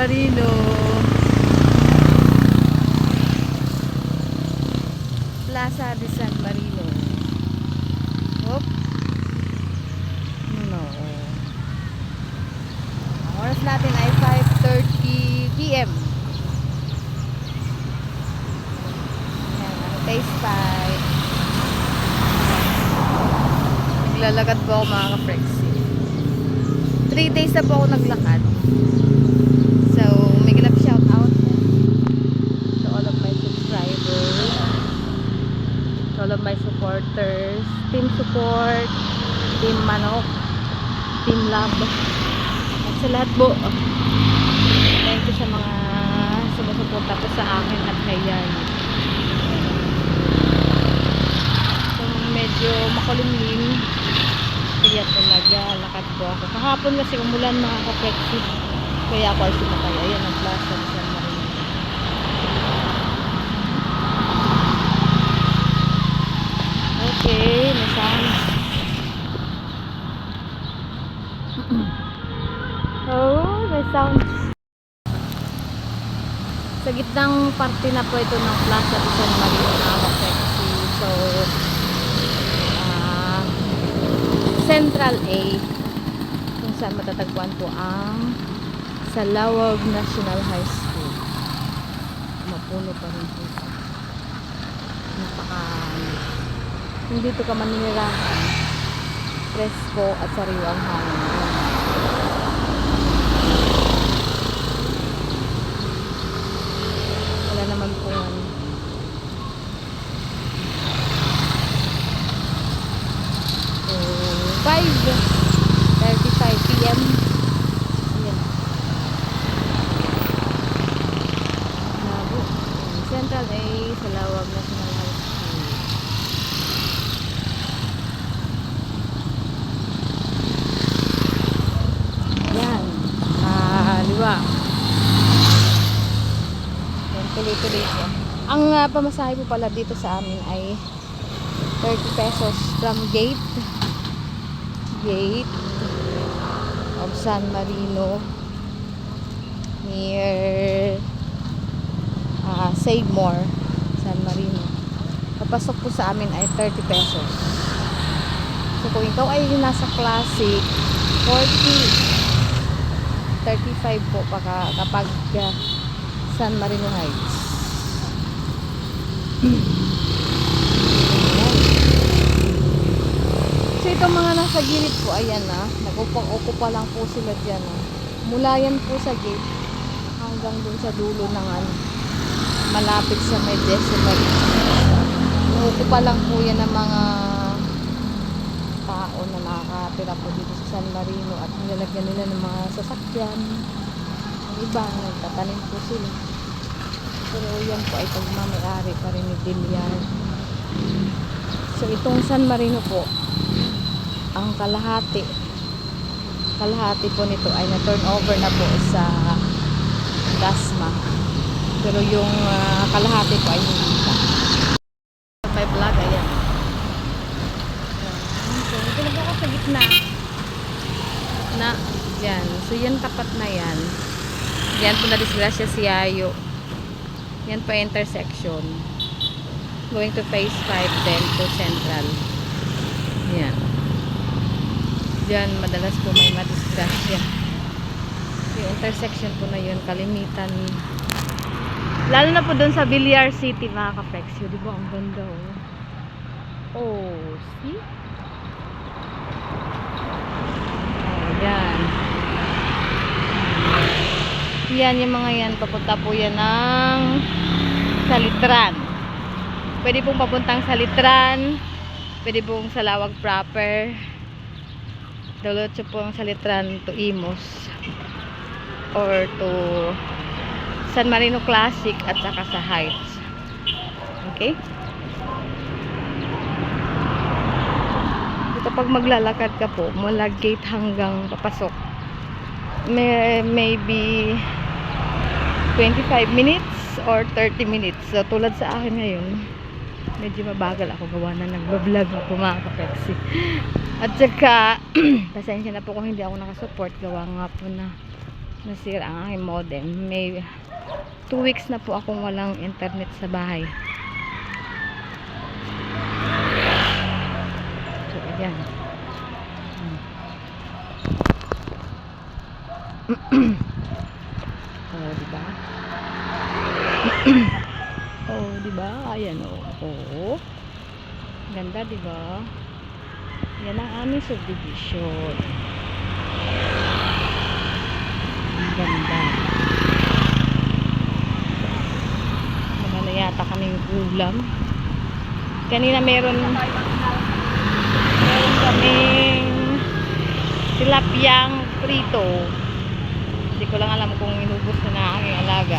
Marino. Plaza de San Marino. Hop. No. Ang oras natin ay 5:30 PM. Ayan, ang taste five. Naglalakad po ako mga ka-Prexy. 3 days na po ako naglakad. So, may ganap shout out to all of my subscribers, to all of my supporters, team support, team manok, team love, at sa lahat po. Thank you sa mga sumusuporta po sa akin at kay Yan. So, medyo makulimlim. Kaya talaga, lakad po ako. Kahapon kasi umulan mga ka-Prexy. Kaya ako ay sumakay. Ayan ang Plaza de San Marino. Okay, may sound. Oh, may sound. Sa gitnang parte na po ito ng Plaza de San Marino mga ka-Prexy. So, Central A, kung saan matatagpuan po ang Salawag National High School. Mapuno pa rin po. Kung dito ka maninirahan, presko at sariwang hangin. Wala naman po ano. So, 5:35 PM. Ayan. Labo. Central A, Salawag National High School. Yan. Liwa. Yan, tuloy-tuloy po. Ang pamasahe po pala dito sa amin ay 30 pesos from gate of San Marino near Save More San Marino. Papasok po sa amin ay 30 pesos. So kung ikaw ay nasa Classic, 35 po kapag San Marino Heights. So itong mga nasa gilid po, ayan na, nag-upa lang po sila dyan. Mula yan po sa gate hanggang dun sa dulo ng malapit sa may decimal. Nag-upa lang po yan ng mga tao na nakakatira po dito sa San Marino at nilalagyan nila ng mga sasakyan. Ang iba, nagtatanim po sila. Pero yan po ay pagmamayari pa rin ni Dilian. So itong San Marino po, ang kalahati po nito ay na-turn over na po sa Dasma. Pero yung kalahati po ay hindi pa. May vlog, ayan. So, ito na po ako sa gitna. Yan. So, yan tapat na yan. Yan po na disgrasya si Ayo. Yan pa intersection. Going to phase 5 then to Central. Yan. Diyan madalas po may madisgrasya. Yung intersection po na yun, kalimitan. Lalo na po doon sa Villar City mga ka-Prexy. Di ba? Ang ganda oh. Oh, see? Oh, yan. Yan yung mga yan. Papunta po yan ng Salitran. Pwede pong papuntang Salitran. Pwede pong Salawag proper. Diretso po ang Salitran to Imus or to San Marino Classic at saka sa Heights. Okay? Kapag maglalakad ka po mula gate hanggang papasok, maybe 25 minutes or 30 minutes. So tulad sa akin ngayon, medyo mabagal ako gawa na nagbablog ako mga ka-Prexy. At saka pasensya na po kung hindi ako nakasupport, gawa nga po na nasira ang aking modem. May 2 weeks na po akong walang internet sa bahay. So, ayan. Oh, diba? Oh, diba? Ayan, oh. Ganda, diba? Yan ang aming subdivision. Ang ganda. Wala na yata kaming ulam. Kanina meron kaming tilapiyang prito. Hindi ko lang alam kung inubos na na aking alaga.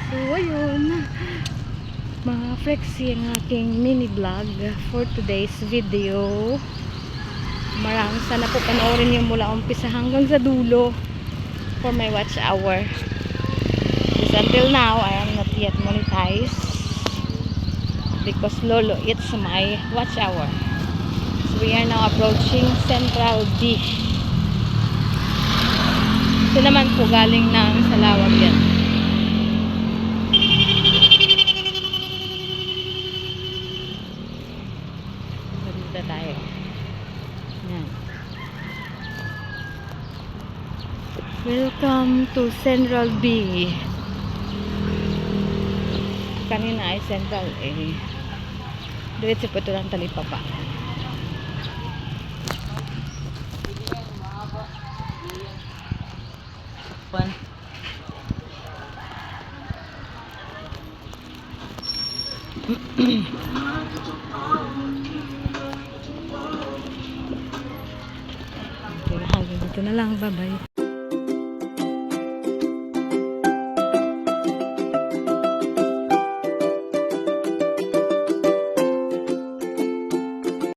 So, ayun. Mga flexi ang aking mini vlog for today's video. Maraming sana po panoorin yung mula umpisa hanggang sa dulo for my watch hour. Because until now, I am not yet monetized because Lolo it's my watch hour. So we are now approaching Central D. Ito naman po galing ng Salawag yan. Dito tayo. Yan. Welcome to Central B. Kanina ay Central A. Diretso po ito ng talipapa. Pan. Okay, hanggang dito na lang. Bye-bye.